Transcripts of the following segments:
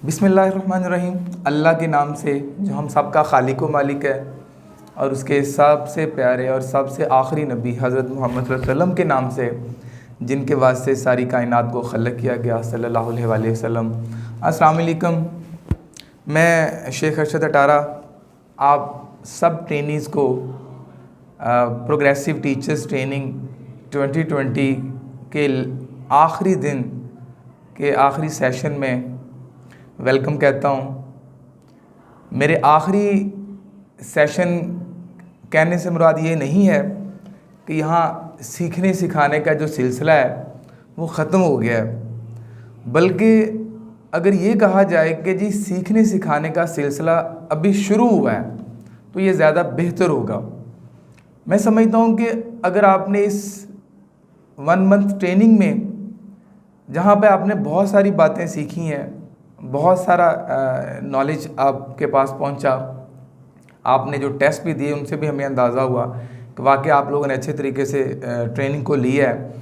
बिस्मिल्लाहिर्रहमानिर्रहीम। अल्लाह के नाम से जो हम सब का खालिक व मालिक है, और उसके सबसे प्यारे और सबसे आखिरी नबी हज़रत मोहम्मद सल्लल्लाहु अलैहि वसल्लम के नाम से जिनके वास्ते सारी कायनात को खलक किया गया सल्लल्लाहु अलैहि वसल्लम। अस्सलाम वालेकुम। मैं शेख अरशद अटारा आप सब ट्रेनीज़ को प्रोग्रेसिव टीचर्स ट्रेनिंग 2020 के आखिरी दिन के आखिरी सेशन में वेलकम कहता हूँ। मेरे आखिरी सेशन कहने से मुराद ये नहीं है कि यहाँ सीखने सिखाने का जो सिलसिला है वो ख़त्म हो गया है, बल्कि अगर ये कहा जाए कि जी सीखने सिखाने का सिलसिला अभी शुरू हुआ है तो ये ज़्यादा बेहतर होगा। मैं समझता हूँ कि अगर आपने इस 1 मंथ ट्रेनिंग में जहाँ पे आपने बहुत सारी बातें सीखी हैं, बहुत सारा नॉलेज आपके पास पहुँचा, आपने जो टेस्ट भी दिए उनसे भी हमें अंदाज़ा हुआ कि वाकई आप लोगों ने अच्छे तरीके से ट्रेनिंग को लिया है।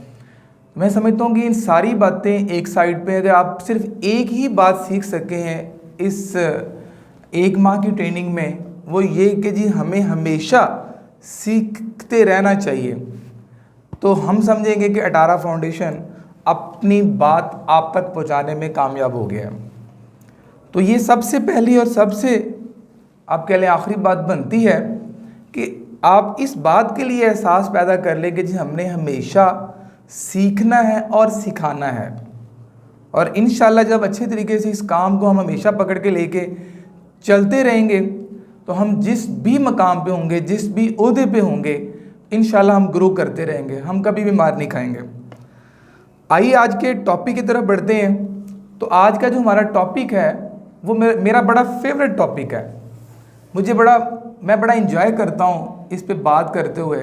मैं समझता हूँ कि इन सारी बातें एक साइड पे अगर आप सिर्फ एक ही बात सीख सके हैं इस 1 माह की ट्रेनिंग में, वो ये कि जी हमें हमेशा सीखते रहना चाहिए, तो हम समझेंगे कि अटारा फाउंडेशन अपनी बात आप तक पहुँचाने में कामयाब हो गया है। तो ये सबसे पहली और सबसे आप कह लें आखिरी बात बनती है कि आप इस बात के लिए एहसास पैदा कर लें कि जी हमने हमेशा सीखना है और सिखाना है, और इंशाल्लाह जब अच्छे तरीके से इस काम को हम हमेशा पकड़ के लेके चलते रहेंगे तो हम जिस भी मकाम पे होंगे, जिस भी ओहदे पे होंगे, इंशाल्लाह हम ग्रो करते रहेंगे, हम कभी भी मार नहीं खाएंगे। आइए आज के टॉपिक की तरफ बढ़ते हैं। तो आज का जो हमारा टॉपिक है वो मेरा बड़ा फेवरेट टॉपिक है। मैं बड़ा इंजॉय करता हूँ इस पे बात करते हुए,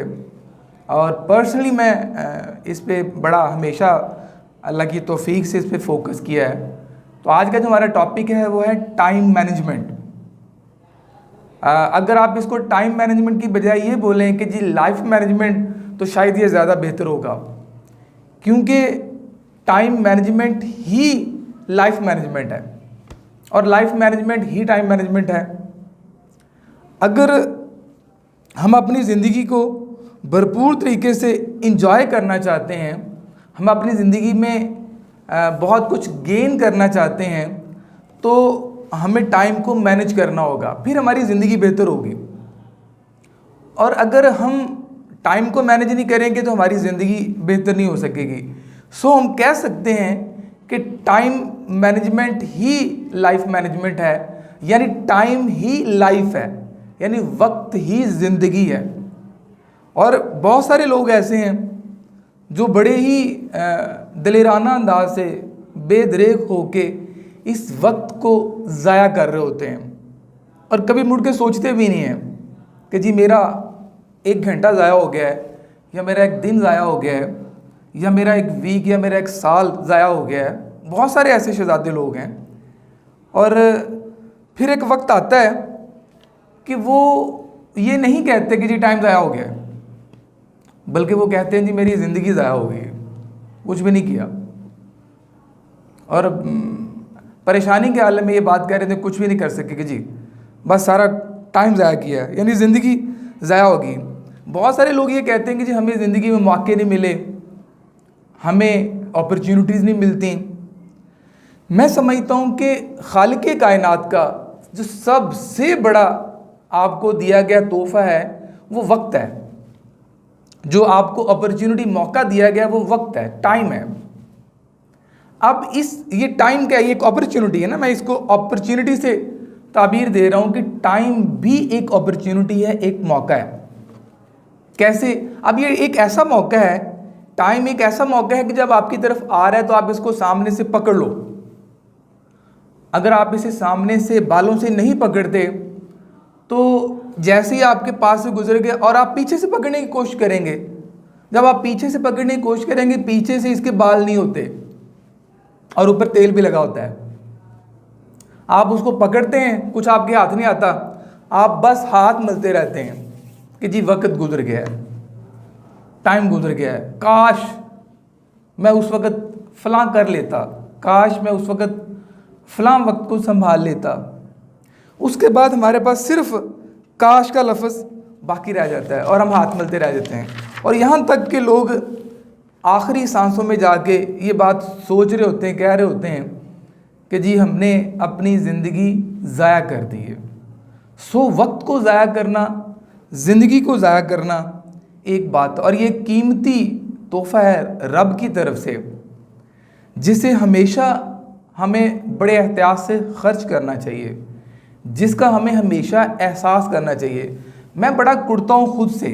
और पर्सनली मैं इस पे बड़ा हमेशा अल्लाह की तौफीक से इस पे फोकस किया है। तो आज का जो हमारा टॉपिक है वो है टाइम मैनेजमेंट। अगर आप इसको टाइम मैनेजमेंट की बजाय ये बोलें कि जी लाइफ मैनेजमेंट, तो शायद ये ज़्यादा बेहतर होगा, क्योंकि टाइम मैनेजमेंट ही लाइफ मैनेजमेंट है और लाइफ मैनेजमेंट ही टाइम मैनेजमेंट है। अगर हम अपनी ज़िंदगी को भरपूर तरीके से इंजॉय करना चाहते हैं, हम अपनी ज़िंदगी में बहुत कुछ गेन करना चाहते हैं, तो हमें टाइम को मैनेज करना होगा, फिर हमारी ज़िंदगी बेहतर होगी। और अगर हम टाइम को मैनेज नहीं करेंगे तो हमारी ज़िंदगी बेहतर नहीं हो सकेगी। सो हम कह सकते हैं कि टाइम मैनेजमेंट ही लाइफ मैनेजमेंट है, यानी टाइम ही लाइफ है, यानी वक्त ही ज़िंदगी है। और बहुत सारे लोग ऐसे हैं जो बड़े ही दिलेराना अंदाज से बेदरेक होके इस वक्त को ज़ाया कर रहे होते हैं, और कभी मुड़ के सोचते भी नहीं हैं कि जी मेरा 1 घंटा ज़ाया हो गया है, या मेरा 1 दिन ज़ाया हो गया है, या मेरा 1 वीक या मेरा 1 साल ज़ाया हो गया है। बहुत सारे ऐसे शहज़ादे लोग हैं, और फिर एक वक्त आता है कि वो ये नहीं कहते कि जी टाइम ज़ाया हो गया है, बल्कि वो कहते हैं जी मेरी ज़िंदगी ज़ाया हो गई, कुछ भी नहीं किया। और परेशानी के आलम में ये बात कह रहे थे कुछ भी नहीं कर सके कि जी बस सारा टाइम ज़ाया किया है, यानी ज़िंदगी ज़ाया होगी। बहुत सारे लोग ये कहते हैं कि जी हमें ज़िंदगी में मौके नहीं मिले, हमें अपॉर्चुनिटीज़ नहीं मिलती। मैं समझता हूँ कि खालिक कायनात का जो सबसे बड़ा आपको दिया गया तोहफ़ा है वो वक्त है। जो आपको अपॉर्चुनिटी मौका दिया गया वो वक्त है, टाइम है। अब ये टाइम क्या है? ये एक अपॉर्चुनिटी है ना, मैं इसको अपॉर्चुनिटी से ताबीर दे रहा हूँ कि टाइम भी एक अपॉर्चुनिटी है, एक मौका है। कैसे? अब ये एक ऐसा मौका है, टाइम एक ऐसा मौका है कि जब आपकी तरफ आ रहा है तो आप इसको सामने से पकड़ लो। अगर आप इसे सामने से बालों से नहीं पकड़ते तो जैसे ही आपके पास से गुजर गए और आप पीछे से पकड़ने की कोशिश करेंगे, जब आप पीछे से पकड़ने की कोशिश करेंगे, पीछे से इसके बाल नहीं होते और ऊपर तेल भी लगा होता है। आप उसको पकड़ते हैं, कुछ आपके हाथ नहीं आता, आप बस हाथ मलते रहते हैं कि जी वक्त गुजर गया है, टाइम गुजर गया है, काश मैं उस वक़्त फ़लाँ कर लेता, काश मैं उस वक़्त फ़लाँ वक्त को संभाल लेता, उसके बाद हमारे पास सिर्फ काश का लफ्ज़ बाकी रह जाता है और हम हाथ मलते रह जाते हैं। और यहाँ तक कि लोग आखिरी सांसों में जाके ये बात सोच रहे होते हैं, कह रहे होते हैं कि जी हमने अपनी ज़िंदगी ज़ाया कर दी है। सो वक्त को ज़ाया करना, ज़िंदगी को ज़ाया करना एक बात, और ये कीमती तोहफ़ा है रब की तरफ से, जिसे हमेशा हमें बड़े एहतियात से खर्च करना चाहिए, जिसका हमें हमेशा एहसास करना चाहिए। मैं बड़ा कुड़ता हूँ खुद से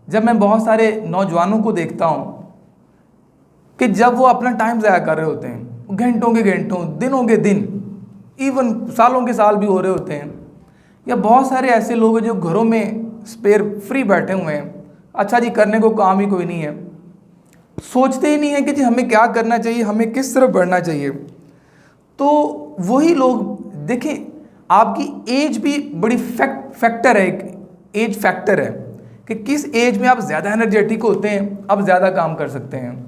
जब मैं बहुत सारे नौजवानों को देखता हूँ कि जब वो अपना टाइम ज़ाया कर रहे होते हैं, घंटों के घंटों, दिनों के दिन, इवन सालों के साल भी हो रहे होते हैं, या बहुत सारे ऐसे लोग हैं जो घरों में स्पेयर फ्री बैठे हुए हैं, अच्छा जी करने को काम ही कोई नहीं है, सोचते ही नहीं है कि जी हमें क्या करना चाहिए, हमें किस तरफ बढ़ना चाहिए। तो वही लोग देखें, आपकी एज भी बड़ी फैक्टर है, एक एज फैक्टर है कि किस एज में आप ज़्यादा एनर्जेटिक होते हैं, आप ज़्यादा काम कर सकते हैं।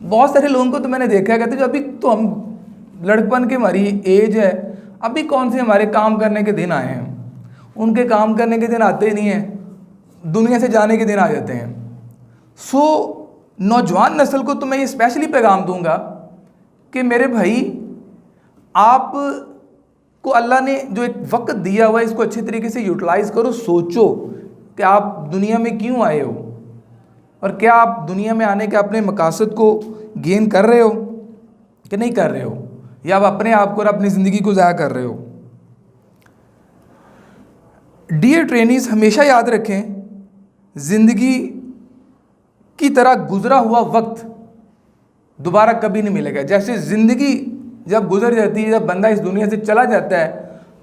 बहुत सारे लोगों को तो मैंने देखा है, कहते हैं अभी तो हम लड़कपन की हमारी एज है, अभी कौन से हमारे काम करने के दिन आए हैं। उनके काम करने के दिन आते ही नहीं हैं, दुनिया से जाने के दिन आ जाते हैं। सो नौजवान नस्ल को तो मैं ये स्पेशली पैगाम दूंगा कि मेरे भाई, आप को अल्लाह ने जो एक वक्त दिया हुआ है, इसको अच्छे तरीके से यूटिलाइज़ करो। सोचो कि आप दुनिया में क्यों आए हो और क्या आप दुनिया में आने के अपने मकासद को गेन कर रहे हो कि नहीं कर रहे हो, या आप अपने आप को और अपनी ज़िंदगी को ज़ाया कर रहे हो। डियर ट्रेनीज, हमेशा याद रखें, ज़िंदगी की तरह गुज़रा हुआ वक्त दोबारा कभी नहीं मिलेगा। जैसे ज़िंदगी जब गुजर जाती है, जब बंदा इस दुनिया से चला जाता है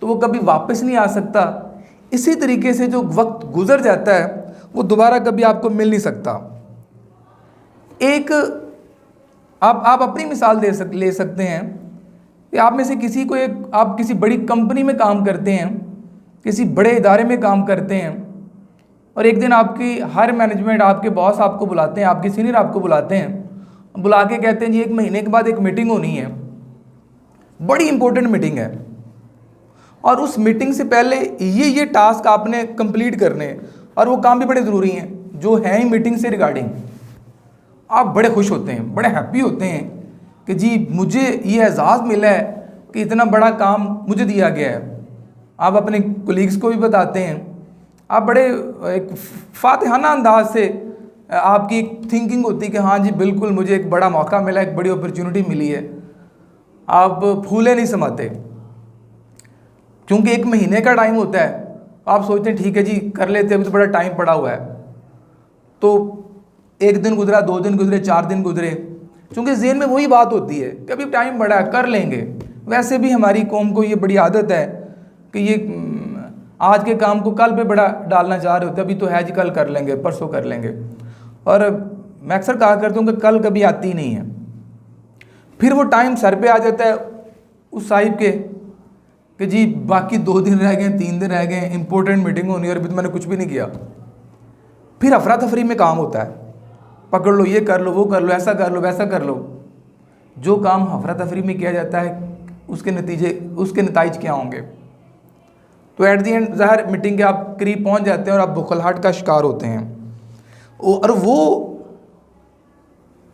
तो वो कभी वापस नहीं आ सकता, इसी तरीके से जो वक्त गुजर जाता है वो दोबारा कभी आपको मिल नहीं सकता। एक आप अपनी मिसाल ले सकते हैं कि आप में से किसी को आप किसी बड़ी कंपनी में काम करते हैं, किसी बड़े इदारे में काम करते हैं, और एक दिन आपकी हायर मैनेजमेंट, आपके बॉस आपको बुलाते हैं, आपके सीनियर आपको बुलाते हैं, बुला के कहते हैं जी 1 महीने के बाद एक मीटिंग होनी है, बड़ी इंपॉर्टेंट मीटिंग है, और उस मीटिंग से पहले ये टास्क आपने कंप्लीट करने हैं, और वो काम भी बड़े ज़रूरी हैं जो हैं ही मीटिंग से रिगार्डिंग। आप बड़े खुश होते हैं, बड़े हैप्पी होते हैं कि जी मुझे ये एजाज़ मिला है कि इतना बड़ा काम मुझे दिया गया है। आप अपने कोलीग्स को भी बताते हैं, आप बड़े एक फातिहाना अंदाज से आपकी थिंकिंग होती है कि हाँ जी बिल्कुल मुझे एक बड़ा मौका मिला, एक बड़ी अपॉर्चुनिटी मिली है। आप फूले नहीं समाते, क्योंकि 1 महीने का टाइम होता है। आप सोचते हैं ठीक है जी कर लेते हैं, अभी तो बड़ा टाइम पड़ा हुआ है। तो 1 दिन गुजरा, 2 दिन गुजरे, 4 दिन गुजरे, क्योंकि ज़हन में वही बात होती है कि अभी टाइम बड़ा है, कर लेंगे। वैसे भी हमारी कौम को ये बड़ी आदत है कि ये आज के काम को कल पे बड़ा डालना चाह रहे होते हैं, अभी तो है जी कल कर लेंगे, परसों कर लेंगे। और मैं अक्सर कहा करता हूँ कि कल कभी आती ही नहीं है। फिर वो टाइम सर पे आ जाता है उस साहिब के कि जी बाकी 2 दिन रह गए, 3 दिन रह गए, इंपॉर्टेंट मीटिंग होनी है और अभी तो मैंने कुछ भी नहीं किया। फिर अफरा तफरी में काम होता है, पकड़ लो, ये कर लो, वो कर लो, ऐसा कर लो, वैसा कर लो। जो काम अफरा तफरी में किया जाता है उसके नतीज क्या होंगे। तो एट दी एंड ज़ाहिर मीटिंग के आप करीब पहुंच जाते हैं और आप बुखलाहट का शिकार होते हैं, और वो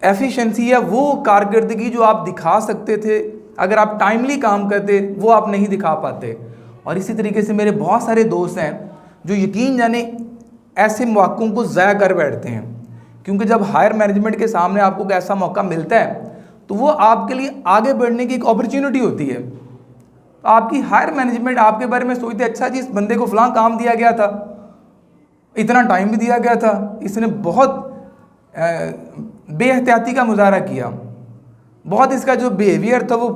एफिशिएंसी या वो कारकर्दगी जो आप दिखा सकते थे अगर आप टाइमली काम करते, वो आप नहीं दिखा पाते। और इसी तरीके से मेरे बहुत सारे दोस्त हैं जो यकीन जाने ऐसे मौक़ों को ज़ाया कर बैठते हैं, क्योंकि जब हायर मैनेजमेंट के सामने आपको ऐसा मौका मिलता है तो वो आपके लिए आगे बढ़ने की एक अपॉर्चुनिटी होती है। तो आपकी हायर मैनेजमेंट आपके बारे में सोचते, अच्छा जी इस बंदे को फ़लाँ काम दिया गया था, इतना टाइम भी दिया गया था, इसने बहुत बेहतियाती का मुजाहरा किया, बहुत इसका जो बिहेवियर था वो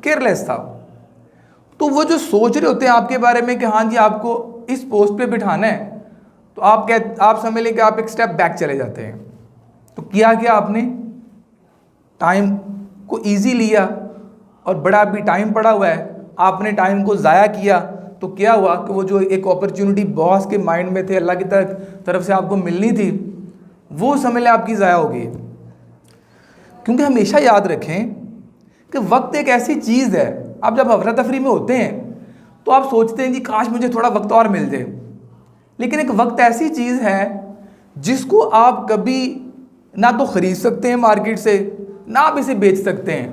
केयरलेस था। तो वो जो सोच रहे होते हैं आपके बारे में कि हाँ जी आपको इस पोस्ट पे बिठाना है, तो आप समझ लें कि आप एक स्टेप बैक चले जाते हैं। तो किया क्या आपने, टाइम को इजी लिया, और बड़ा भी टाइम पड़ा हुआ है, आपने टाइम को ज़ाया किया। तो क्या हुआ कि वो जो एक अपॉर्चुनिटी बॉस के माइंड में थे, अल्लाह की तरफ से आपको मिलनी थी, वो समझ लें आपकी ज़ाया हो गई। क्योंकि हमेशा याद रखें कि वक्त एक ऐसी चीज़ है आप जब अफरा तफरी में होते हैं तो आप सोचते हैं कि काश मुझे थोड़ा वक्त और मिल जाए, लेकिन एक वक्त ऐसी चीज़ है जिसको आप कभी ना तो ख़रीद सकते हैं मार्केट से, ना आप इसे बेच सकते हैं,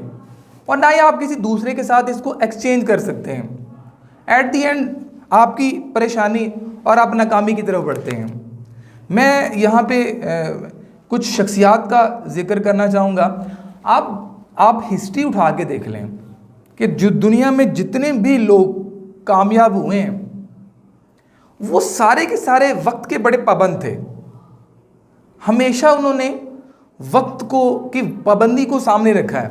और ना ही आप किसी दूसरे के साथ इसको एक्सचेंज कर सकते हैं। एट दी एंड आपकी परेशानी और आप नाकामी की तरफ बढ़ते हैं। मैं यहाँ पे कुछ शख्सियात का जिक्र करना चाहूँगा। आप हिस्ट्री उठा के देख लें कि जो दुनिया में जितने भी लोग कामयाब हुए हैं वो सारे के सारे वक्त के बड़े पाबंद थे। हमेशा उन्होंने वक्त को की पाबंदी को सामने रखा है।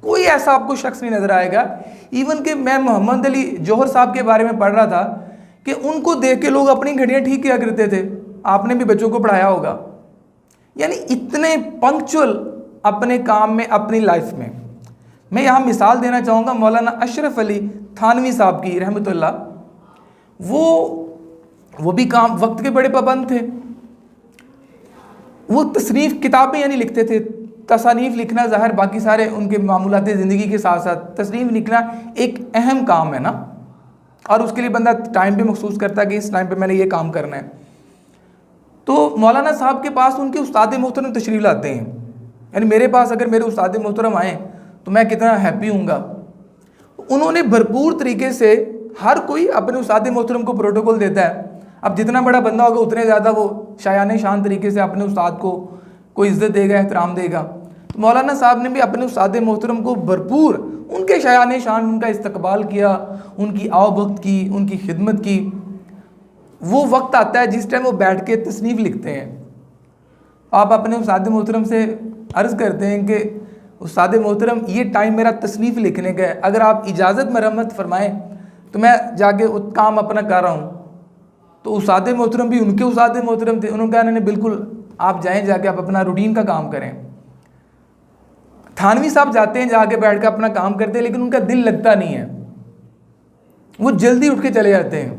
कोई ऐसा आपको शख्स नहीं नज़र आएगा, इवन कि मैं मोहम्मद अली जौहर साहब के बारे में पढ़ रहा था कि उनको देख के लोग अपनी घड़ियाँ ठीक किया करते थे। आपने भी बच्चों को पढ़ाया होगा। यानी इतने पंक्चुअल अपने काम में, अपनी लाइफ में। मैं यहाँ मिसाल देना चाहूँगा मौलाना अशरफ अली थानवी साहब की रहमतुल्लाह। वो भी काम वक्त के बड़े पाबंद थे। वो तसनीफ़ किताबें यानी लिखते थे। तसानीफ़ लिखना ज़ाहिर बाकी सारे उनके मामूलात ज़िंदगी के साथ साथ तसनीफ़ लिखना एक अहम काम है ना, और उसके लिए बंदा टाइम पे महसूस करता है कि इस टाइम पे मैंने ये काम करना है। तो मौलाना साहब के पास उनके उस्ताद मोहतरम तशरीफ़ लाते हैं। यानी मेरे पास अगर मेरे उस्ताद मोहतरम आएँ तो मैं कितना हैप्पी हूँगा। उन्होंने भरपूर तरीके से, हर कोई अपने उस्ताद मोहतरम को प्रोटोकॉल देता है। अब जितना बड़ा बंदा होगा उतने ज़्यादा वो शायान शान तरीके से अपने उस्ताद को इज़्ज़त देगा, एहतराम देगा। तो मौलाना साहब ने भी अपने उस्ताद मोहतरम को भरपूर उनके शायान शान उनका इस्तकबाल किया, उनकी आवभक्त की, उनकी खिदमत की। वो वक्त आता है जिस टाइम वो बैठ के तसनीफ़ लिखते हैं। आप अपने उस्ताद मोहतरम से अर्ज़ करते हैं कि उस्ताद मोहतरम ये टाइम मेरा तसनीफ़ लिखने का है, अगर आप इजाज़त मरम्मत फरमाएँ तो मैं जाके वो काम अपना कर रहा हूँ। तो उस्ताद मोहतरम भी उनके उस्ताद मोहतरम थे। उन्होंने कहा नहीं बिल्कुल आप जाएँ, जाके आप अपना रूटीन का काम करें। थानवी साहब जाते हैं, जाके बैठ कर अपना काम करते हैं, लेकिन उनका दिल लगता नहीं है। वो जल्दी उठ के चले जाते हैं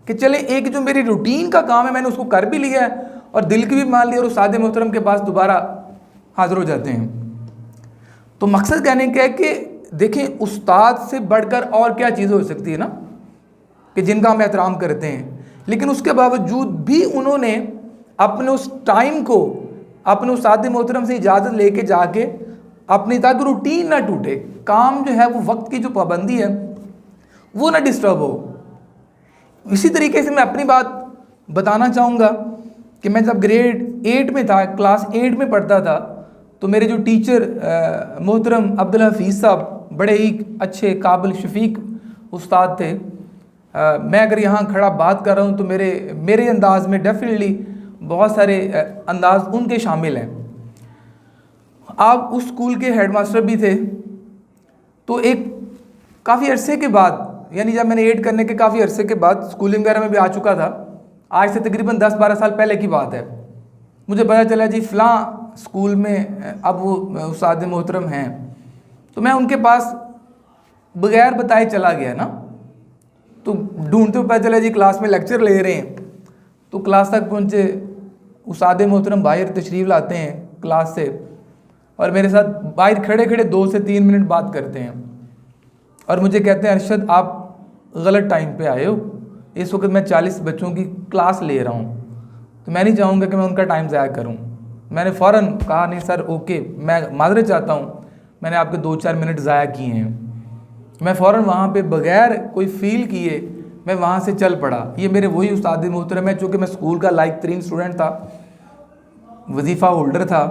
कि चले एक जो मेरी रूटीन का काम है मैंने उसको कर भी लिया है और दिल की भी मान लिया, और उस्ताद मोहतरम के पास दोबारा हाजिर हो जाते हैं। तो मकसद कहने का है कि देखें उस्ताद से बढ़कर और क्या चीज़ हो सकती है ना, कि जिनका हम एहतराम करते हैं। लेकिन उसके बावजूद भी उन्होंने अपने उस टाइम को अपने उस्ताद मोहतरम से इजाज़त लेके जाके अपनी, ताकि रूटीन ना टूटे, काम जो है वो वक्त की जो पाबंदी है वो ना डिस्टर्ब हो। इसी तरीके से मैं अपनी बात बताना चाहूँगा कि मैं जब ग्रेड 8 में था, क्लास 8 में पढ़ता था, तो मेरे जो टीचर मोहतरम अब्दुल हफीज़ साहब बड़े ही अच्छे काबिल शफीक उस्ताद थे। मैं अगर यहाँ खड़ा बात कर रहा हूँ तो मेरे अंदाज में डेफिनेटली बहुत सारे अंदाज उनके शामिल हैं। आप उस स्कूल के हेडमास्टर भी थे। तो एक काफ़ी अरसे के बाद, यानी जब मैंने 8 करने के काफ़ी अरसे के बाद स्कूलिंग वगैरह में भी आ चुका था, आज से तकरीबन 10-12 साल पहले की बात है, मुझे पता चला जी फ़लाँ स्कूल में अब वो उस्ताद मोहतरम हैं। तो मैं उनके पास बगैर बताए चला गया ना, तो ढूंढते हुए पता चला जी क्लास में लेक्चर ले रहे हैं। तो क्लास तक पहुँचे, उस्ताद मोहतरम बाहर तशरीफ़ लाते हैं क्लास से, और मेरे साथ बाहर खड़े खड़े 2 से 3 मिनट बात करते हैं, और मुझे कहते हैं अरशद आप गलत टाइम पे आए हो, इस वक्त मैं 40 बच्चों की क्लास ले रहा हूँ, तो मैं नहीं चाहूँगा कि मैं उनका टाइम ज़ाया करूँ। मैंने फ़ौरन कहा नहीं सर ओके, मैं माजरत चाहता हूँ, मैंने आपके 2-4 मिनट ज़ाया किए हैं। मैं फ़ौरन वहाँ पे बग़ैर कोई फ़ील किए मैं वहाँ से चल पड़ा। ये मेरे वही उस्ताद मोहतरम है, चूँकि मैं स्कूल का लाइक तरीन स्टूडेंट था, वजीफ़ा होल्डर था,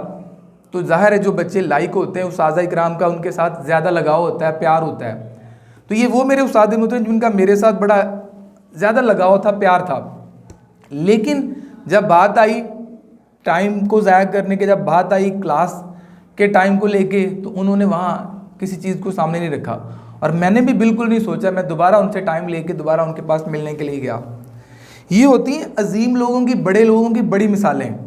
तो ज़ाहिर है जो बच्चे लाइक होते हैं उस्ताद इकराम का उनके साथ ज़्यादा लगाव होता है, प्यार होता है। तो ये वो मेरे उस्ताद मोहतरम जिनका मेरे साथ बड़ा ज़्यादा लगाव था, प्यार था। लेकिन जब बात आई टाइम को ज़ाया करने के, जब बात आई क्लास के टाइम को लेके, तो उन्होंने वहाँ किसी चीज़ को सामने नहीं रखा, और मैंने भी बिल्कुल नहीं सोचा मैं दोबारा उनसे टाइम लेके दोबारा उनके पास मिलने के लिए गया। ये होती हैं अजीम लोगों की, बड़े लोगों की बड़ी मिसालें।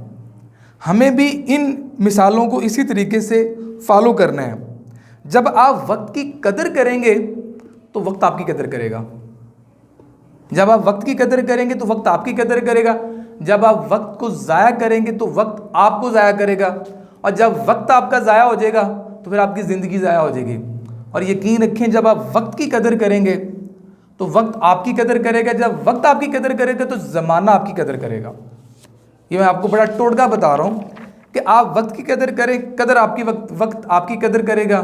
हमें भी इन मिसालों को इसी तरीके से फॉलो करना है। जब आप वक्त की कदर करेंगे तो वक्त आपकी कदर करेगा। जब आप वक्त की कदर करेंगे तो वक्त आपकी कदर करेगा। जब आप वक्त को ज़ाया करेंगे तो वक्त आपको ज़ाया करेगा, और जब वक्त आपका ज़ाया हो जाएगा तो फिर आपकी ज़िंदगी ज़ाया हो जाएगी। और यकीन रखें जब आप वक्त की कदर करेंगे तो वक्त आपकी कदर करेगा, जब वक्त आपकी कदर करेगा तो ज़माना आपकी कदर करेगा। ये मैं आपको बड़ा टोटका बता रहा हूँ कि आप वक्त की कदर करें, कदर आपकी वक्त आपकी कदर करेगा,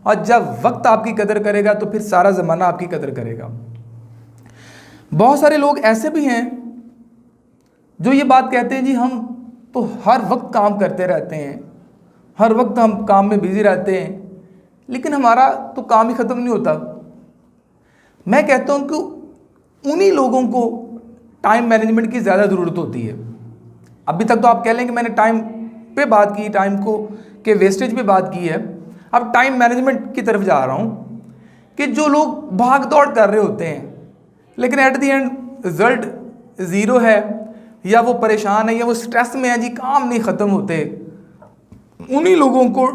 और जब वक्त आपकी कदर करेगा तो फिर सारा ज़माना आपकी कदर करेगा। बहुत सारे लोग ऐसे भी हैं जो ये बात कहते हैं जी हम तो हर वक्त काम करते रहते हैं, हर वक्त हम काम में बिजी रहते हैं, लेकिन हमारा तो काम ही ख़त्म नहीं होता। मैं कहता हूँ कि उन्हीं लोगों को टाइम मैनेजमेंट की ज़्यादा ज़रूरत होती है। अभी तक तो आप कह लें कि मैंने टाइम पे बात की, टाइम को के वेस्टेज पे बात की है। अब टाइम मैनेजमेंट की तरफ जा रहा हूँ कि जो लोग भाग दौड़ कर रहे होते हैं लेकिन at the end result zero है, या वो परेशान है, या वो स्ट्रेस में है जी, काम नहीं ख़त्म होते, उन्हीं लोगों को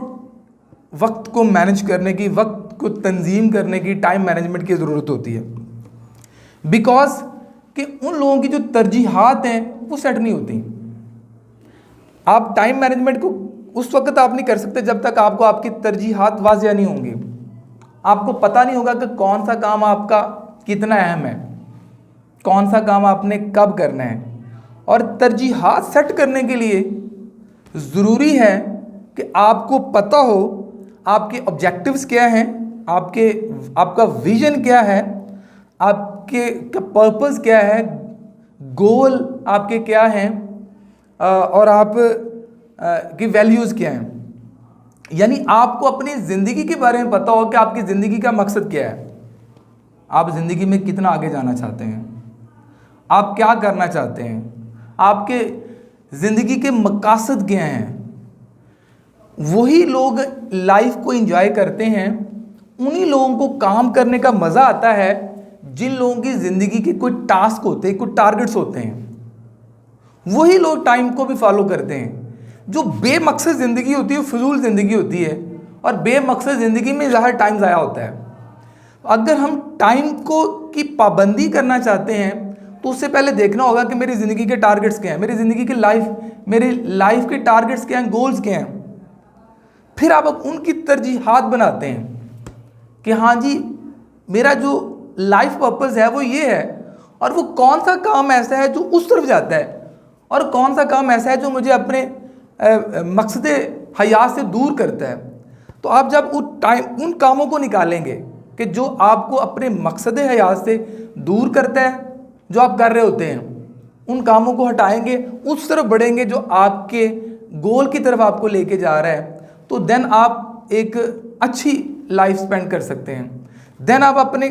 वक्त को मैनेज करने की, वक्त को तंजीम करने की, टाइम मैनेजमेंट की ज़रूरत होती है। बिकॉज कि उन लोगों की जो तरजीहात हैं वो सेट नहीं होती। आप टाइम मैनेजमेंट को उस वक्त आप नहीं कर सकते जब तक आपको आपकी तरजीहात वाज़िया नहीं होंगी। आपको पता नहीं होगा कि कौन सा काम आपका कितना अहम है, कौन सा काम आपने कब करना है। और तरजीहात सेट करने के लिए ज़रूरी है कि आपको पता हो आपके ऑब्जेक्टिव्स क्या हैं, आपका विज़न क्या है, आपके पर्पस क्या है, गोल आपके क्या हैं, और आप की वैल्यूज़ क्या हैं। यानी आपको अपनी ज़िंदगी के बारे में पता हो कि आपकी ज़िंदगी का मकसद क्या है, आप ज़िंदगी में कितना आगे जाना चाहते हैं, आप क्या करना चाहते हैं, आपके ज़िंदगी के मकासद क्या हैं। वही लोग लाइफ को एंजॉय करते हैं, उन्हीं लोगों को काम करने का मज़ा आता है जिन लोगों की ज़िंदगी के कोई टास्क होते हैं, कोई टारगेट्स होते हैं। वही लोग टाइम को भी फॉलो करते हैं। जो बेमकसद ज़िंदगी होती है, फजूल ज़िंदगी होती है, और बेमकसद ज़िंदगी में ज़्यादा टाइम ज़ाया होता है। अगर हम टाइम को की पाबंदी करना चाहते हैं तो उससे पहले देखना होगा कि मेरी ज़िंदगी के टारगेट्स क्या हैं, मेरी ज़िंदगी के मेरी लाइफ के टारगेट्स क्या हैं, गोल्स क्या हैं। फिर आप उनकी तरजीहात बनाते हैं कि हाँ जी मेरा जो लाइफ पर्पस है वो ये है, और वो कौन सा काम ऐसा है जो उस तरफ जाता है, और कौन सा काम ऐसा है जो मुझे अपने मकसद हयात से दूर करता है। तो आप जब उन कामों को निकालेंगे कि जो आपको अपने मकसद हयात से दूर करता है, जो आप कर रहे होते हैं, उन कामों को हटाएंगे, उस तरफ बढ़ेंगे जो आपके गोल की तरफ आपको लेके जा रहा है, तो देन आप एक अच्छी लाइफ स्पेंड कर सकते हैं। देन आप अपने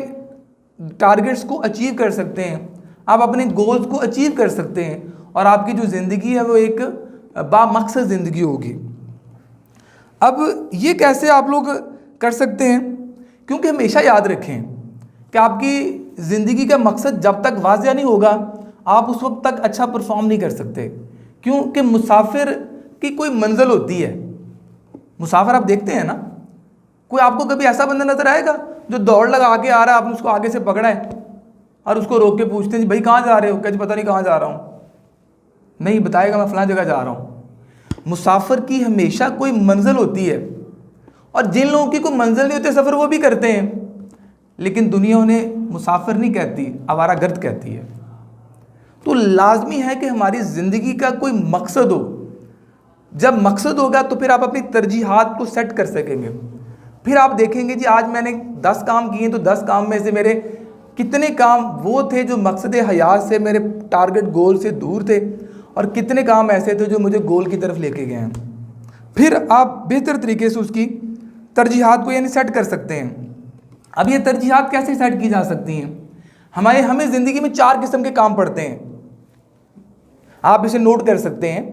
टारगेट्स को अचीव कर सकते हैं, आप अपने गोल्स को अचीव कर सकते हैं, और आपकी जो ज़िंदगी है वो एक बामकसद ज़िंदगी होगी। अब ये कैसे आप लोग कर सकते हैं? क्योंकि हमेशा याद रखें कि आपकी ज़िंदगी का मकसद जब तक वाज़िया नहीं होगा आप उस वक्त तक अच्छा परफॉर्म नहीं कर सकते। क्योंकि मुसाफिर की कोई मंजिल होती है। मुसाफिर आप देखते हैं ना, कोई आपको कभी ऐसा बंदा नज़र आएगा जो दौड़ लगा के आ रहा है, आपने उसको आगे से पकड़ा है और उसको रोक के पूछते हैं जी भाई कहाँ जा रहे हो? कहते पता नहीं कहाँ जा रहा हूँ, नहीं बताएगा मैं फलां जगह जा रहा हूँ। मुसाफिर की हमेशा कोई मंजिल होती है, और जिन लोगों की कोई मंजिल नहीं होती सफ़र वो भी करते हैं, लेकिन दुनिया उन्हें मुसाफिर नहीं कहती, आवारागर्द कहती है। तो लाजमी है कि हमारी ज़िंदगी का कोई मकसद हो। जब मकसद होगा तो फिर आप अपनी तरजीहात को सेट कर सकेंगे। फिर आप देखेंगे जी आज मैंने 10 काम किए तो 10 काम में से मेरे कितने काम वो थे जो मकसद हयात से, मेरे टारगेट गोल से दूर थे, और कितने काम ऐसे थे जो मुझे गोल की तरफ लेके गए हैं। फिर आप बेहतर तरीके से उसकी तरजीहात को यानी सेट कर सकते हैं। अब ये तरजीहात कैसे सेट की जा सकती हैं? हमें ज़िंदगी में 4 किस्म के काम पड़ते हैं। आप इसे नोट कर सकते हैं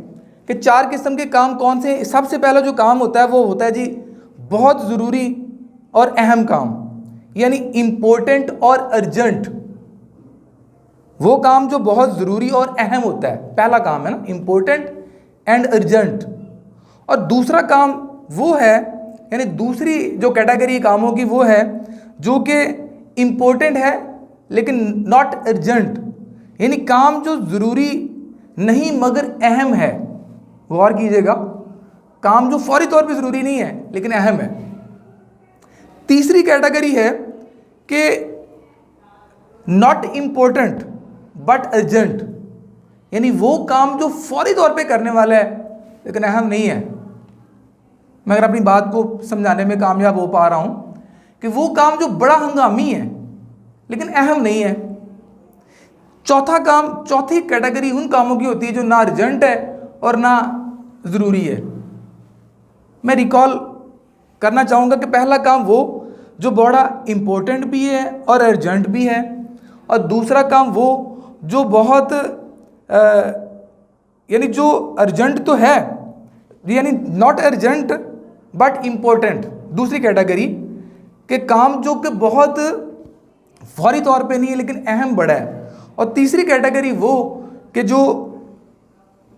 कि 4 किस्म के काम कौन से हैं। सबसे पहला जो काम होता है वो होता है जी बहुत ज़रूरी और अहम काम, यानी इम्पोर्टेंट और अर्जेंट। वो काम जो बहुत ज़रूरी और अहम होता है, पहला काम है ना, इम्पोर्टेंट एंड अर्जेंट। और दूसरा काम वो है, यानी दूसरी जो कैटेगरी कामों की वो है जो कि इम्पोर्टेंट है लेकिन नॉट अर्जेंट, यानी काम जो ज़रूरी नहीं मगर अहम है। गौर कीजिएगा, काम जो फौरी तौर पे ज़रूरी नहीं है लेकिन अहम है। तीसरी कैटेगरी है कि नॉट इम्पोर्टेंट बट अर्जेंट, यानी वो काम जो फौरी तौर पे करने वाला है लेकिन अहम नहीं है। मैं अगर अपनी बात को समझाने में कामयाब हो पा रहा हूं कि वो काम जो बड़ा हंगामी है लेकिन अहम नहीं है। चौथी कैटेगरी उन कामों की होती है जो ना अर्जेंट है और ना ज़रूरी है। मैं रिकॉल करना चाहूँगा कि पहला काम वो जो बड़ा इम्पोर्टेंट भी है और अर्जेंट भी है, और दूसरा काम वो जो बहुत यानी जो अर्जेंट तो है, यानी नॉट अर्जेंट बट इम्पोर्टेंट, दूसरी कैटेगरी के काम जो कि बहुत फौरी तौर पे नहीं है लेकिन अहम बड़ा है। और तीसरी कैटेगरी वो कि जो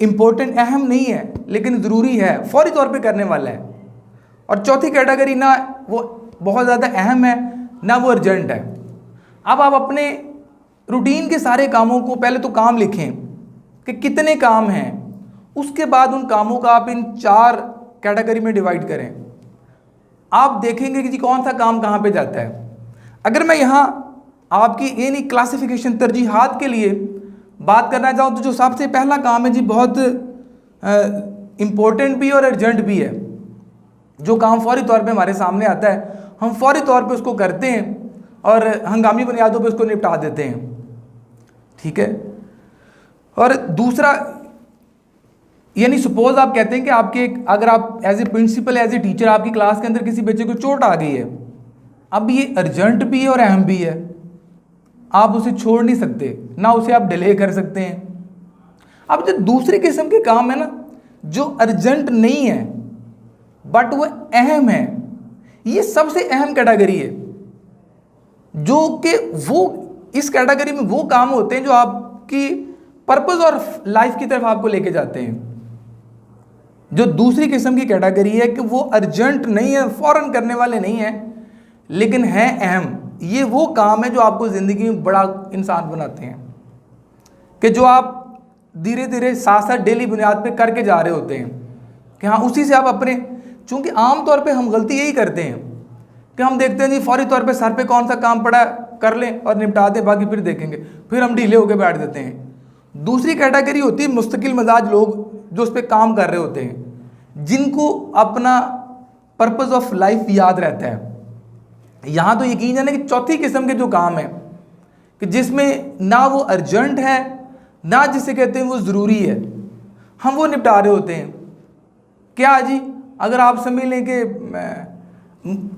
इम्पोर्टेंट अहम नहीं है लेकिन ज़रूरी है, फौरी तौर पे करने वाला है। और चौथी कैटेगरी ना वो बहुत ज़्यादा अहम है ना वो अर्जेंट है। अब आप अपने रूटीन के सारे कामों को पहले तो काम लिखें कि कितने काम हैं, उसके बाद उन कामों का आप इन 4 कैटेगरी में डिवाइड करें। आप देखेंगे कि जी कौन सा काम कहाँ पे जाता है। अगर मैं यहाँ आपकी यानी क्लासिफिकेशन तरजीहात के लिए बात करना चाहूँ तो जो सबसे पहला काम है जी बहुत इम्पोर्टेंट भी और अर्जेंट भी है। जो काम फौरी तौर पे हमारे सामने आता है हम फौरी तौर पे उसको करते हैं और हंगामी बुनियादों पे उसको निपटा देते हैं, ठीक है। और दूसरा यानी सपोज आप कहते हैं कि आपके अगर आप as a principal as a teacher आपकी क्लास के अंदर किसी बच्चे को चोट आ गई है, अब ये अर्जेंट भी है और अहम भी है, आप उसे छोड़ नहीं सकते, ना उसे आप डिले कर सकते हैं। अब जो दूसरी किस्म के काम है ना जो अर्जेंट नहीं है बट वो अहम है, ये सबसे अहम कैटेगरी है। जो कि वो इस कैटेगरी में वो काम होते हैं जो आपकी पर्पस और लाइफ की तरफ आपको लेके जाते हैं। जो दूसरी किस्म की कैटेगरी है कि वो अर्जेंट नहीं है, फौरन करने वाले नहीं है लेकिन है अहम, ये वो काम है जो आपको ज़िंदगी में बड़ा इंसान बनाते हैं, कि जो आप धीरे धीरे साथ साथ डेली बुनियाद पे करके जा रहे होते हैं कि हाँ उसी से आप अपने, चूँकि आम तौर पे हम गलती यही करते हैं कि हम देखते हैं जी फौरी तौर पे सर पे कौन सा काम पड़ा कर लें और निपटा दें, बाकी फिर देखेंगे, फिर हम ढीले होकर बैठ देते हैं। दूसरी कैटेगरी होती है मुस्तकिल मिजाज लोग जो उस पर काम कर रहे होते हैं, जिनको अपना पर्पस ऑफ लाइफ याद रहता है। यहाँ तो यकीन है ना कि चौथी किस्म के जो काम है कि जिसमें ना वो अर्जेंट है ना जिसे कहते हैं वो ज़रूरी है, हम वो निपटा रहे होते हैं। क्या जी, अगर आप समझ लें कि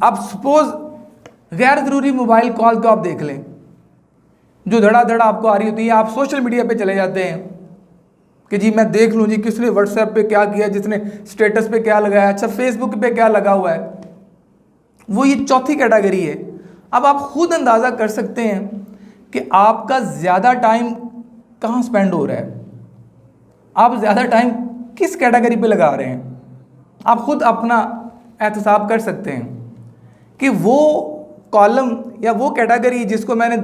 आप सपोज गैर ज़रूरी मोबाइल कॉल को आप देख लें जो धड़ाधड़ आपको आ रही होती है, आप सोशल मीडिया पे चले जाते हैं कि जी मैं देख लूँ जी किसने व्हाट्सएप पे क्या किया, जिसने स्टेटस पे क्या लगाया, अच्छा फेसबुक पे क्या लगा हुआ है, वो ये चौथी कैटेगरी है। अब आप खुद अंदाज़ा कर सकते हैं कि आपका ज़्यादा टाइम कहाँ स्पेंड हो रहा है, आप ज़्यादा टाइम किस कैटेगरी पे लगा रहे हैं। आप खुद अपना एहतसाब कर सकते हैं कि वो कॉलम या वो कैटेगरी जिसको मैंने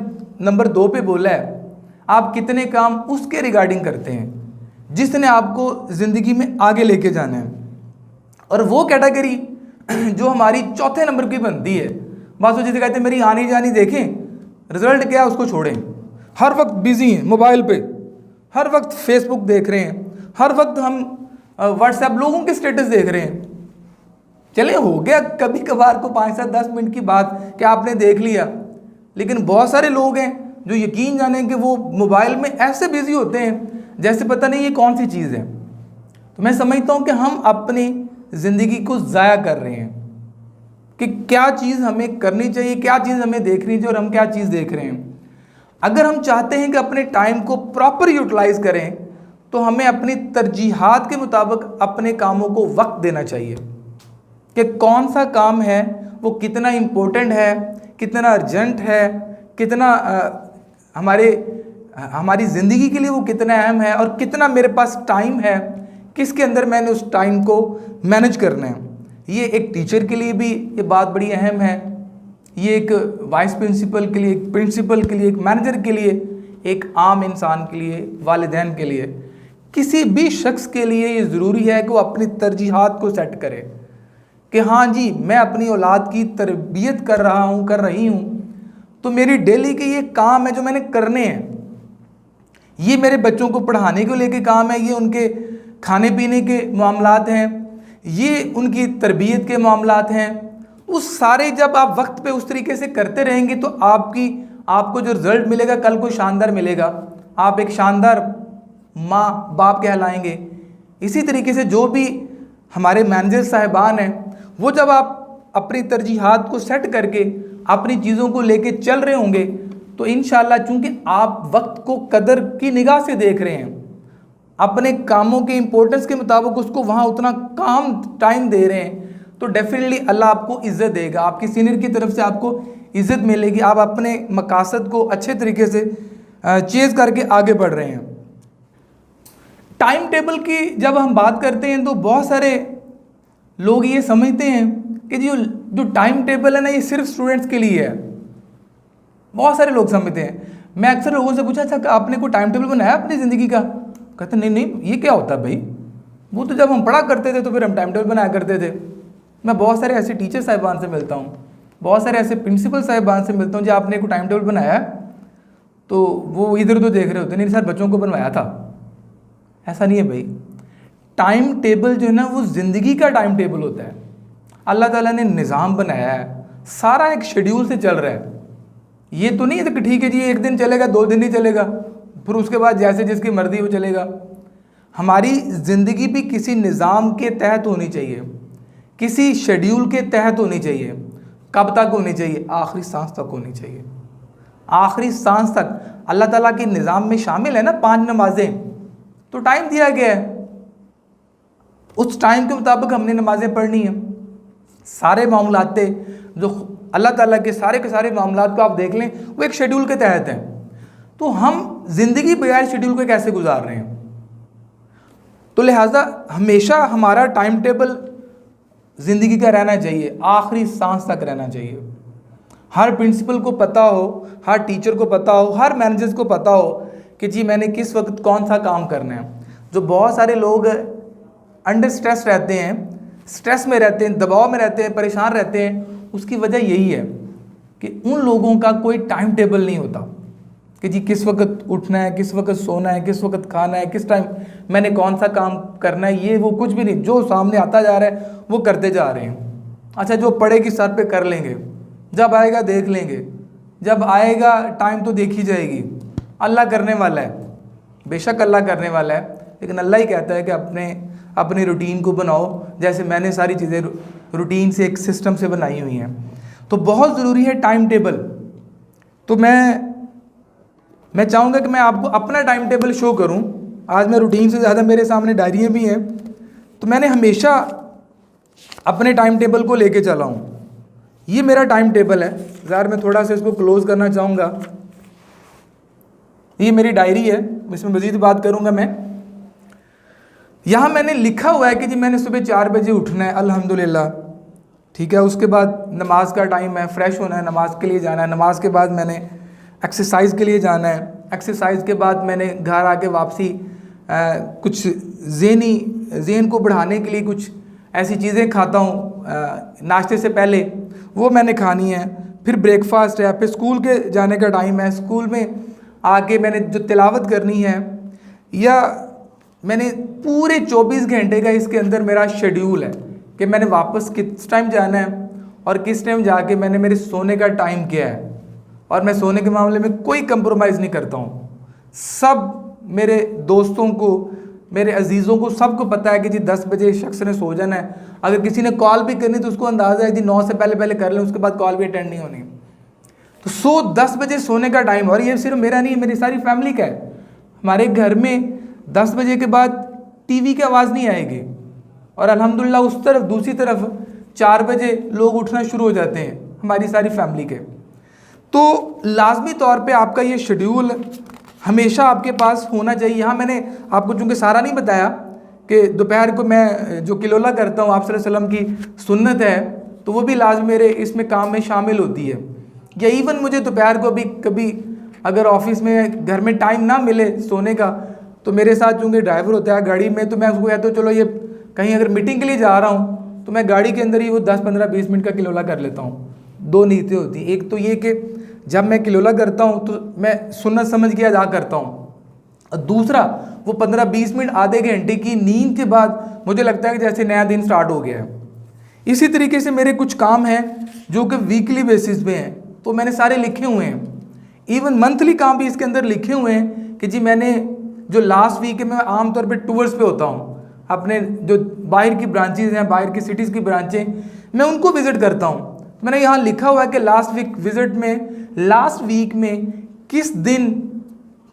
नंबर 2 पे बोला है, आप कितने काम उसके रिगार्डिंग करते हैं जिसने आपको ज़िंदगी में आगे लेके जाना है। और वो कैटेगरी जो हमारी चौथे नंबर की बनती है, बस वो जिसे कहते हैं मेरी आनी जानी देखें, रिजल्ट क्या है उसको छोड़ें। हर वक्त बिजी हैं मोबाइल पे, हर वक्त फेसबुक देख रहे हैं, हर वक्त हम व्हाट्सएप लोगों के स्टेटस देख रहे हैं। चले हो गया कभी कभार को 5 से 10 मिनट की बात कि आपने देख लिया, लेकिन बहुत सारे लोग हैं जो यकीन जाने कि वो मोबाइल में ऐसे बिजी होते हैं जैसे पता नहीं ये कौन सी चीज़ है। तो मैं समझता हूँ कि हम अपनी ज़िंदगी को ज़ाया कर रहे हैं कि क्या चीज़ हमें करनी चाहिए, क्या चीज़ हमें देखनी चाहिए और हम क्या चीज़ देख रहे हैं। अगर हम चाहते हैं कि अपने टाइम को प्रॉपर यूटिलाइज करें तो हमें अपनी तरजीहात के मुताबिक अपने कामों को वक्त देना चाहिए कि कौन सा काम है वो कितना इम्पोर्टेंट है, कितना अर्जेंट है, कितना हमारी ज़िंदगी के लिए वो कितना अहम है और कितना मेरे पास टाइम है, किसके अंदर मैंने उस टाइम को मैनेज करना है। ये एक टीचर के लिए भी ये बात बड़ी अहम है, ये एक वाइस प्रिंसिपल के लिए, एक प्रिंसिपल के लिए, एक मैनेजर के लिए, एक आम इंसान के लिए, वालिदैन के लिए, किसी भी शख्स के लिए ये ज़रूरी है कि वो अपनी तरजीहात को सेट करे कि हाँ जी मैं अपनी औलाद की तरबियत कर रही हूँ, तो मेरी डेली के ये काम है जो मैंने करने हैं। ये मेरे बच्चों को पढ़ाने को लेके काम है, ये उनके खाने पीने के मामलात हैं, ये उनकी तरबियत के मामलात हैं। उस सारे जब आप वक्त पे उस तरीके से करते रहेंगे तो आपको जो रिजल्ट मिलेगा कल को शानदार मिलेगा। आप एक शानदार माँ बाप कहलाएंगे। इसी तरीके से जो भी हमारे मैनेजर साहिबान हैं, वो जब आप अपनी तरजीहात को सेट करके अपनी चीज़ों को लेके चल रहे होंगे तो इंशाल्लाह, चूंकि आप वक्त को कदर की निगाह से देख रहे हैं, अपने कामों के इंपॉर्टेंस के मुताबिक उसको वहाँ उतना काम टाइम दे रहे हैं, तो डेफिनेटली अल्लाह आपको इज़्ज़त देगा, आपकी सीनियर की तरफ से आपको इज़्ज़त मिलेगी। आप अपने मकासद को अच्छे तरीके से चेज़ करके आगे बढ़ रहे हैं। टाइम टेबल की जब हम बात करते हैं तो बहुत सारे लोग ये समझते हैं कि जो टाइम टेबल है ना, ये सिर्फ स्टूडेंट्स के लिए है। बहुत सारे लोग समझते हैं। मैं अक्सर लोगों से पूछा, अच्छा आपने कोई टाइम टेबल बनाया अपनी ज़िंदगी का? कहते नहीं ये क्या होता है भाई, वो तो जब हम पढ़ा करते थे तो फिर हम टाइम टेबल बनाया करते थे। मैं बहुत सारे ऐसे टीचर साहिबान से मिलता हूँ, बहुत सारे ऐसे प्रिंसिपल साहिबान से मिलता हूँ जो आपने कोई टाइम टेबल बनाया है, तो वो इधर उधर देख रहे होते, नहीं सर बच्चों को बनवाया था। ऐसा नहीं है भाई। टाइम टेबल जो है ना, वो ज़िंदगी का टाइम टेबल होता है। अल्लाह ताला ने निज़ाम बनाया है, सारा एक शेड्यूल से चल रहा है। ये तो नहीं है कि ठीक है जी एक दिन चलेगा, 2 दिन नहीं चलेगा, फिर उसके बाद जैसे जिसकी मर्जी वो चलेगा। हमारी ज़िंदगी भी किसी निज़ाम के तहत होनी चाहिए, किसी शेड्यूल के तहत होनी चाहिए। कब तक होनी चाहिए? आखिरी सांस तक होनी चाहिए। आखिरी सांस तक अल्लाह ताला के निज़ाम में शामिल है ना 5 नमाजें, तो टाइम दिया गया है, उस टाइम के मुताबिक हमने नमाजें पढ़नी है। सारे मामलात जो अल्लाह ताला के सारे मामलात को आप देख लें, वो एक शेड्यूल के तहत हैं। तो हम ज़िंदगी बगैर शेड्यूल के कैसे गुजार रहे हैं? तो लिहाजा हमेशा हमारा टाइम टेबल ज़िंदगी का रहना चाहिए, आखिरी सांस तक रहना चाहिए। हर प्रिंसिपल को पता हो, हर टीचर को पता हो, हर मैनेजर्स को पता हो कि जी मैंने किस वक्त कौन सा काम करना है। जो बहुत सारे लोग अंडर स्ट्रेस रहते हैं, स्ट्रेस में रहते हैं, दबाव में रहते हैं, परेशान रहते हैं, उसकी वजह यही है कि उन लोगों का कोई टाइम टेबल नहीं होता कि जी किस वक्त उठना है, किस वक्त सोना है, किस वक्त खाना है, किस टाइम मैंने कौन सा काम करना है। ये वो कुछ भी नहीं, जो सामने आता जा रहा है वो करते जा रहे हैं। अच्छा जो पड़ेगी सर पे कर लेंगे, जब आएगा देख लेंगे, जब आएगा टाइम तो देखी जाएगी। अल्लाह करने वाला है, बेशक अल्लाह करने वाला है, लेकिन अल्लाह ही कहता है कि अपनी रूटीन को बनाओ, जैसे मैंने सारी चीज़ें रूटीन से एक सिस्टम से बनाई हुई हैं। तो बहुत ज़रूरी है टाइम टेबल। तो मैं चाहूँगा कि मैं आपको अपना टाइम टेबल शो करूँ। आज मैं रूटीन से ज़्यादा मेरे सामने डायरियाँ भी हैं, तो मैंने हमेशा अपने टाइम टेबल को लेके चला हूँ। ये मेरा टाइम टेबल है। ज़रा मैं थोड़ा सा इसको क्लोज़ करना चाहूँगा। ये मेरी डायरी है, इसमें मज़ीद बात करूँगा मैं। यहाँ मैंने लिखा हुआ है कि जी मैंने सुबह 4 बजे उठना है, अल्हम्दुलिल्लाह, ठीक है। उसके बाद नमाज का टाइम है, फ्रेश होना है, नमाज के लिए जाना है। नमाज के बाद मैंने एक्सरसाइज के लिए जाना है। एक्सरसाइज के बाद मैंने घर आके वापसी कुछ ज़हन को बढ़ाने के लिए कुछ ऐसी चीज़ें खाता हूँ नाश्ते से पहले, वो मैंने खानी है। फिर ब्रेकफास्ट है, फिर स्कूल के जाने का टाइम है। स्कूल में आके मैंने जो तिलावत करनी है, या मैंने पूरे 24 घंटे का इसके अंदर मेरा शेड्यूल है कि मैंने वापस किस टाइम जाना है और किस टाइम जाके मैंने मेरे सोने का टाइम क्या है। और मैं सोने के मामले में कोई कंप्रोमाइज़ नहीं करता हूँ। सब मेरे दोस्तों को, मेरे अजीज़ों को, सबको पता है कि जी 10 बजे शख्स ने सो जाना है। अगर किसी ने कॉल भी करनी तो उसको अंदाज़ा है जी 9 से पहले कर लें, उसके बाद कॉल भी अटेंड नहीं होनी। तो 10 बजे सोने का टाइम। और ये सिर्फ मेरा नहीं, मेरी सारी फैमिली का है। हमारे घर में 10 बजे के बाद टीवी की आवाज़ नहीं आएगी, और अल्हम्दुलिल्लाह उस तरफ दूसरी तरफ 4 बजे लोग उठना शुरू हो जाते हैं हमारी सारी फैमिली के। तो लाजमी तौर पे आपका ये शेड्यूल हमेशा आपके पास होना चाहिए। यहाँ मैंने आपको चूँकि सारा नहीं बताया कि दोपहर को मैं जो किलोला करता हूँ, आप सल्लल्लाहु अलैहि वसल्लम की सुन्नत है, तो वो भी लाजमी मेरे इसमें काम में शामिल होती है। या इवन मुझे दोपहर को भी कभी अगर ऑफिस में घर में टाइम ना मिले सोने का, तो मेरे साथ चूँकि ड्राइवर होता है गाड़ी में, तो मैं उसको कहता हूँ चलो ये कहीं अगर मीटिंग के लिए जा रहा हूँ तो मैं गाड़ी के अंदर ही वो 10-15-20 मिनट का किलोला कर लेता हूँ। दो नीयतें होती हैं, एक तो ये कि जब मैं किलोला करता हूँ तो मैं सुन्नत समझ के अदा करता हूँ, और दूसरा वो 15-20 मिनट आधे घंटे की नींद के बाद मुझे लगता है कि जैसे नया दिन स्टार्ट हो गया है। इसी तरीके से मेरे कुछ काम हैं जो कि वीकली बेसिस पे हैं, तो मैंने सारे लिखे हुए हैं। इवन मंथली काम भी इसके अंदर लिखे हुए हैं कि जी मैंने जो लास्ट वीक है मैं आमतौर पे टूर्स पे होता हूँ, अपने जो बाहर की ब्रांचेज हैं, बाहर की सिटीज़ की ब्रांचें, मैं उनको विज़िट करता हूँ। मैंने यहाँ लिखा हुआ है कि लास्ट वीक विज़िट में, लास्ट वीक में किस दिन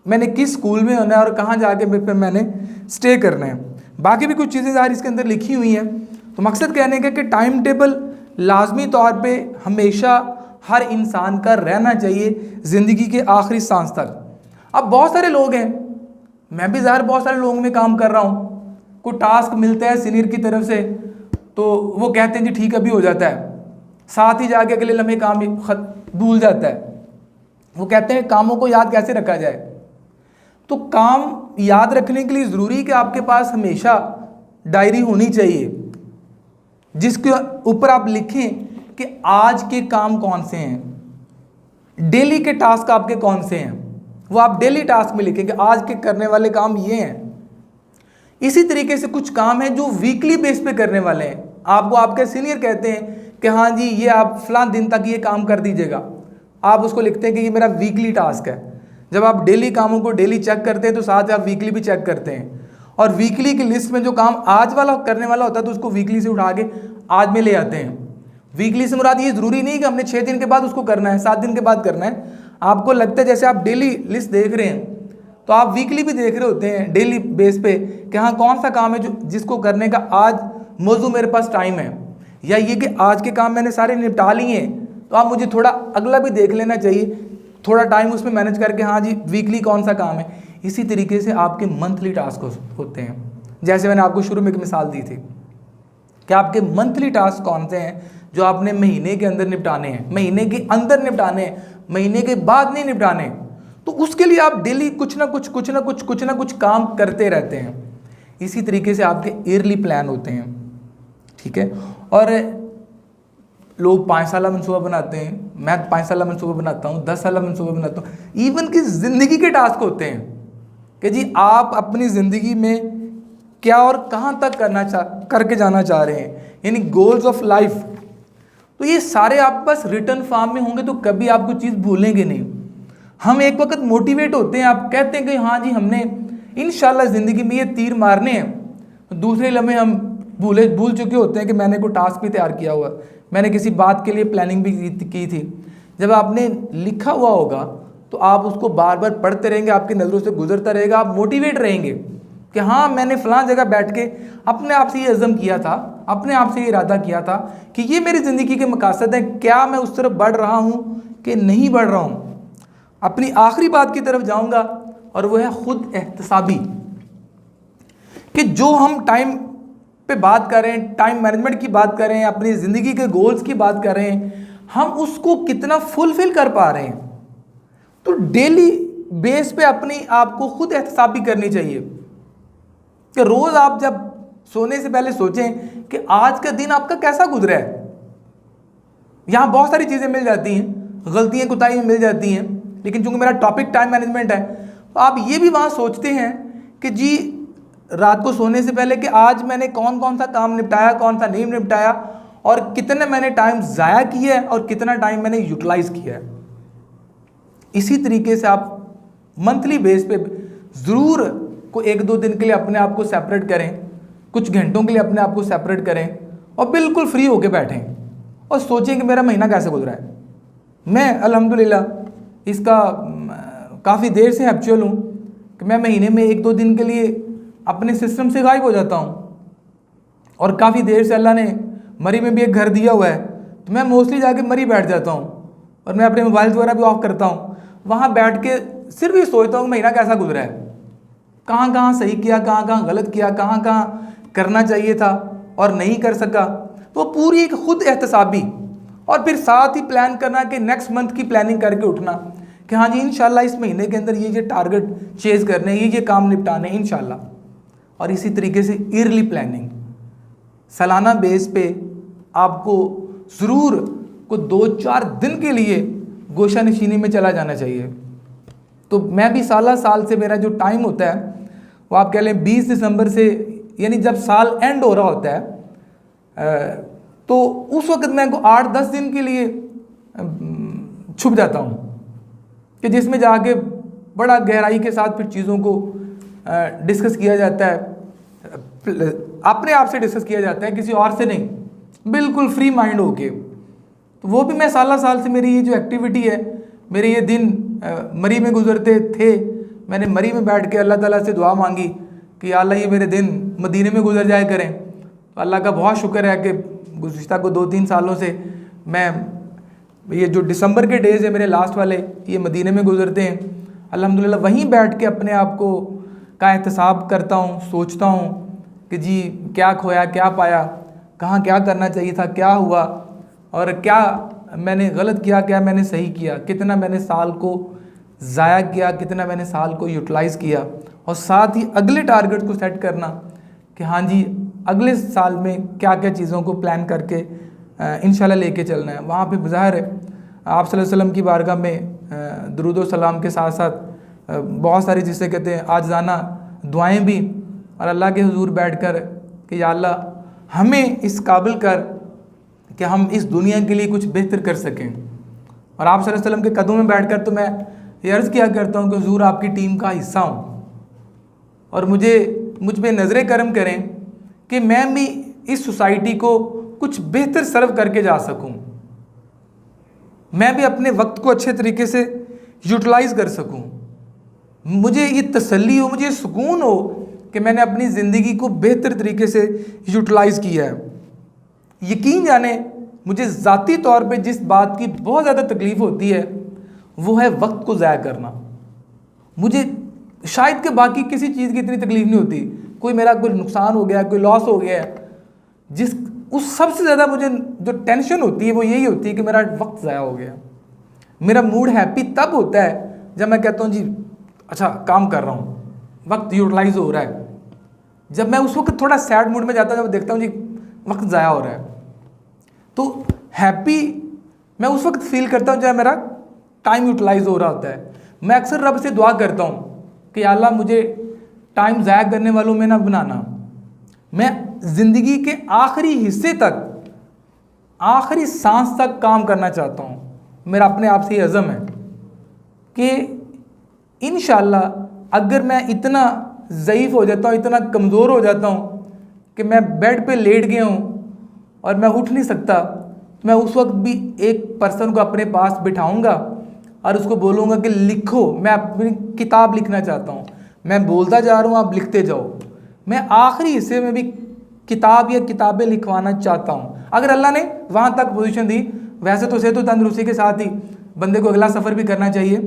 मैंने किस स्कूल में होना है और कहाँ जाके मैंने स्टे करना है। बाकी भी कुछ चीज़ें ज़ाहिर इसके अंदर लिखी हुई हैं। तो मकसद कहने का कि टाइम टेबल लाजमी तौर पे हमेशा हर इंसान का रहना चाहिए ज़िंदगी के आखिरी सांस तक। अब बहुत सारे लोग हैं, मैं भी ज़ाहिर बहुत सारे लोगों में काम कर रहा हूँ, कोई टास्क मिलता है सीनियर की तरफ से तो वो कहते हैं जी ठीक अभी हो जाता है, साथ ही जाके अगले लम्हे काम भूल जाता है। वो कहते हैं कामों को याद कैसे रखा जाए। तो काम याद रखने के लिए ज़रूरी है कि आपके पास हमेशा डायरी होनी चाहिए जिसके ऊपर आप लिखें कि आज के काम कौन से हैं, डेली के टास्क आपके कौन से हैं, वो आप डेली टास्क में लिखें कि आज के करने वाले काम ये हैं। इसी तरीके से कुछ काम हैं जो वीकली बेस पे करने वाले हैं, आपको आपके सीनियर कहते हैं कि हाँ जी ये आप फलां दिन तक ये काम कर दीजिएगा, आप उसको लिखते हैं कि ये मेरा वीकली टास्क है। जब आप डेली कामों को डेली चेक करते हैं तो साथ आप वीकली भी चेक करते हैं, और वीकली की लिस्ट में जो काम आज वाला करने वाला होता है तो उसको वीकली से उठा के आज में ले आते हैं। वीकली से मुराद ये ज़रूरी नहीं कि हमने 6 दिन के बाद उसको करना है, 7 दिन के बाद करना है। आपको लगता है जैसे आप डेली लिस्ट देख रहे हैं तो आप वीकली भी देख रहे होते हैं डेली बेस पे कि हाँ कौन सा काम है जो जिसको करने का आज मौजू मेरे पास टाइम है, या ये कि आज के काम मैंने सारे निपटा लिए हैं तो आप मुझे थोड़ा अगला भी देख लेना चाहिए, थोड़ा टाइम उसमें मैनेज करके हाँ जी वीकली कौन सा काम है। इसी तरीके से आपके मंथली टास्क होते हैं। जैसे मैंने आपको शुरू में एक मिसाल दी थी कि आपके मंथली टास्क कौन से हैं जो आपने महीने के अंदर निपटाने हैं, महीने के अंदर निपटाने हैं, महीने के बाद नहीं निपटाने। तो उसके लिए आप डेली कुछ ना कुछ काम करते रहते हैं। इसी तरीके से आपके ईयरली प्लान होते हैं, ठीक है। और लोग 5 साल मनसूबा बनाते हैं, मैं 5 साल मनसूबा बनाता हूँ, 10 साल मनसूबा बनाता हूँ। इवन की ज़िंदगी के टास्क होते हैं कि जी आप अपनी ज़िंदगी में क्या और कहाँ तक करके जाना चाह रहे हैं, यानी गोल्स ऑफ लाइफ। तो ये सारे आप बस रिटर्न फॉर्म में होंगे तो कभी आप कोई चीज़ भूलेंगे नहीं। हम एक वक्त मोटिवेट होते हैं, आप कहते हैं कि हाँ जी हमने इंशाल्लाह ज़िंदगी में ये तीर मारने हैं, तो दूसरे लम्हे हम भूल चुके होते हैं कि मैंने कोई टास्क भी तैयार किया हुआ, मैंने किसी बात के लिए प्लानिंग भी की थी। जब आपने लिखा हुआ होगा तो आप उसको बार बार पढ़ते रहेंगे, आपकी नज़रों से गुजरता रहेगा, आप मोटिवेट रहेंगे कि हाँ मैंने फ़लाँ जगह बैठ के अपने आप से ये अज़म किया था, अपने आप से ये इरादा किया था कि ये मेरी ज़िंदगी के मकासद हैं, क्या मैं उस तरफ बढ़ रहा हूँ कि नहीं बढ़ रहा हूँ। अपनी आखिरी बात की तरफ जाऊँगा और वो है खुद एहतसाबी, कि जो हम टाइम पे बात कर रहे हैं, टाइम मैनेजमेंट की बात कर रहे हैं, अपनी ज़िंदगी के गोल्स की बात कर रहे हैं, हम उसको कितना फुलफिल कर पा रहे हैं। तो डेली बेस पे अपनी आपको खुद एहतसाबी करनी चाहिए कि रोज़ आप जब सोने से पहले सोचें कि आज का दिन आपका कैसा गुजरा है। यहाँ बहुत सारी चीज़ें मिल जाती हैं, गलतियाँ कोताहियाँ मिल जाती हैं, लेकिन चूंकि मेरा टॉपिक टाइम मैनेजमेंट है तो आप ये भी वहाँ सोचते हैं कि जी रात को सोने से पहले कि आज मैंने कौन कौन सा काम निपटाया, कौन सा नहीं निपटाया, और कितने मैंने टाइम ज़ाया किया है और कितना टाइम मैंने यूटिलाइज़ किया है। इसी तरीके से आप मंथली बेस पे ज़रूर को 1-2 दिन के लिए अपने आप को सेपरेट करें, कुछ घंटों के लिए अपने आप को सेपरेट करें और बिल्कुल फ्री होके बैठें और सोचें कि मेरा महीना कैसे गुजरा है। मैं अल्हम्दुलिल्लाह इसका काफ़ी देर से एक्चुअल हूँ कि मैं महीने में 1-2 दिन के लिए अपने सिस्टम से गायब हो जाता हूँ, और काफ़ी देर से अल्लाह ने मरी में भी एक घर दिया हुआ है तो मैं मोस्टली जाके मरी बैठ जाता हूँ और मैं अपने मोबाइल वगैरह भी ऑफ करता हूँ। वहाँ बैठ के सिर्फ ये सोचता हूँ महीना कैसा गुजरा है, कहाँ कहाँ सही किया, कहाँ कहाँ गलत किया, कहाँ कहाँ करना चाहिए था और नहीं कर सका। तो पूरी एक खुद एहतसाबी, और फिर साथ ही प्लान करना कि नेक्स्ट मंथ की प्लानिंग करके उठना कि हाँ जी इंशाल्लाह इस महीने के अंदर ये टारगेट चेज करने, ये काम निपटाने इंशाल्लाह। और इसी तरीके से ईयरली प्लानिंग, सालाना बेस पे आपको ज़रूर को 2-4 दिन के लिए गोशा नशीनी में चला जाना चाहिए। तो मैं भी साल से मेरा जो टाइम होता है वो आप कह लें 20 दिसंबर से, यानी जब साल एंड हो रहा होता है तो उस वक्त मैं 8-10 दिन के लिए छुप जाता हूँ, कि जिसमें जाके बड़ा गहराई के साथ फिर चीज़ों को डिस्कस किया जाता है, अपने आप से डिस्कस किया जाता है, किसी और से नहीं, बिल्कुल फ्री माइंड होके। तो वो भी मैं साल से मेरी ये जो एक्टिविटी है, मेरे ये दिन मरी में गुजरते थे। मैंने मरी में बैठ के अल्लाह ताला से दुआ मांगी कि अल्लाह ये मेरे दिन मदीने में गुजर जाया करें। तो अल्लाह का बहुत शुक्र है कि गुज़िश्ता को 2-3 सालों से मैं ये जो दिसंबर के डेज़ है मेरे लास्ट वाले, ये मदीने में गुजरते हैं। अल्हम्दुलिल्लाह वहीं बैठ के अपने आप को का एहतसाब करता हूँ, सोचता हूँ कि जी क्या खोया, क्या पाया, कहाँ क्या करना चाहिए था, क्या हुआ, और क्या मैंने गलत किया, क्या मैंने सही किया, कितना मैंने साल को ज़ाया किया, कितना मैंने साल को यूटिलाइज़ किया। और साथ ही अगले टारगेट को सेट करना कि हाँ जी अगले साल में क्या क्या चीज़ों को प्लान करके इंशाल्लाह लेके चलना है। वहाँ पे ज़ाहिर है आप सल्लल्लाहु अलैहि वसल्लम की बारगाह में दुरूद व सलाम के साथ साथ बहुत सारी जिसे कहते हैं आजाना दुआएं भी, और अल्लाह के हुजूर बैठकर कि या अल्लाह हमें इस काबिल कर कि हम इस दुनिया के लिए कुछ बेहतर कर सकें। और आप सल्लल्लाहु अलैहि वसल्लम के कदमों में बैठकर तो मैं ये अर्ज़ किया करता हूँ कि हुजूर आपकी टीम का हिस्सा हूँ और मुझ पे नज़र करम करें कि मैं भी इस सोसाइटी को कुछ बेहतर सर्व करके जा सकूं, मैं भी अपने वक्त को अच्छे तरीके से यूटिलाइज़ कर सकूं, मुझे ये तसल्ली हो, मुझे सुकून हो कि मैंने अपनी ज़िंदगी को बेहतर तरीके से यूटिलाइज़ किया है। यकीन जाने मुझे ज़ाती तौर पे जिस बात की बहुत ज़्यादा तकलीफ़ होती है वो है वक्त को ज़ाया करना। मुझे शायद कि बाकी किसी चीज़ की इतनी तकलीफ़ नहीं होती, कोई मेरा कोई नुकसान हो गया, कोई लॉस हो गया है, उस सबसे ज़्यादा मुझे जो टेंशन होती है वो यही होती है कि मेरा वक्त ज़ाया हो गया। मेरा मूड हैप्पी तब होता है जब मैं कहता हूँ जी अच्छा काम कर रहा हूँ, वक्त यूटिलाइज हो रहा है। जब मैं उस वक्त थोड़ा सैड मूड में जाता हूँ, जब देखता हूँ जी वक्त ज़ाया हो रहा है, तो हैप्पी मैं उस वक्त फील करता हूँ जब मेरा टाइम यूटिलाइज हो रहा होता है। मैं अक्सर रब से दुआ करता हूँ कि अल्लाह मुझे टाइम ज़ाया करने वालों में ना बनाना। मैं ज़िंदगी के आखिरी हिस्से तक, आखिरी सांस तक काम करना चाहता हूँ। मेरा अपने आप से ये अज़म है कि इंशाअल्लाह अगर मैं इतना ज़ईफ़ हो जाता हूँ, इतना कमज़ोर हो जाता हूँ कि मैं बेड पे लेट गया हूँ और मैं उठ नहीं सकता, तो मैं उस वक्त भी एक पर्सन को अपने पास बिठाऊँगा और उसको बोलूँगा कि लिखो, मैं अपनी किताब लिखना चाहता हूँ, मैं बोलता जा रहा हूँ आप लिखते जाओ। मैं आखिरी हिस्से में भी किताब या किताबें लिखवाना चाहता हूँ। अगर अल्लाह ने वहाँ तक पोजीशन दी, वैसे तो सेहत तंदुरुस्ती के साथ ही बंदे को अगला सफ़र भी करना चाहिए,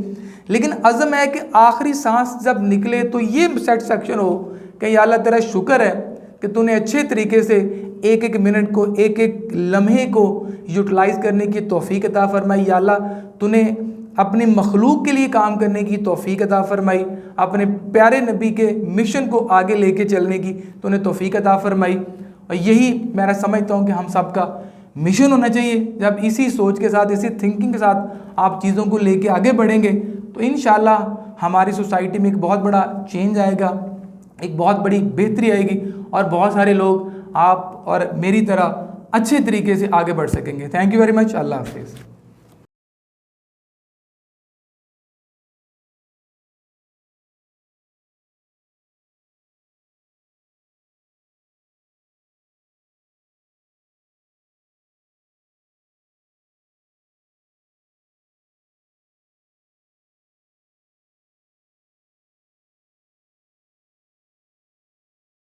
लेकिन अज़म है कि आखिरी सांस जब निकले तो ये सेटिस्फेक्शन हो कि या अल्लाह तेरा शुक्र है कि तूने अच्छे तरीके से एक एक मिनट को, एक एक लम्हे को यूटिलाइज़ करने की तौफीक अता फरमाई। या अल्लाह तूने अपनी मखलूक के लिए काम करने की तौफीक अता फरमाई, अपने प्यारे नबी के मिशन को आगे लेके चलने की तूने तौफीक अता फरमाई। और यही मैं समझता हूँ कि हम सब का मिशन होना चाहिए। जब इसी सोच के साथ, इसी थिंकिंग के साथ आप चीज़ों को लेके आगे बढ़ेंगे तो इंशाअल्लाह हमारी सोसाइटी में एक बहुत बड़ा चेंज आएगा, एक बहुत बड़ी बेहतरी आएगी और बहुत सारे लोग आप और मेरी तरह अच्छे तरीके से आगे बढ़ सकेंगे। Thank you very much. अल्लाह हाफिज़।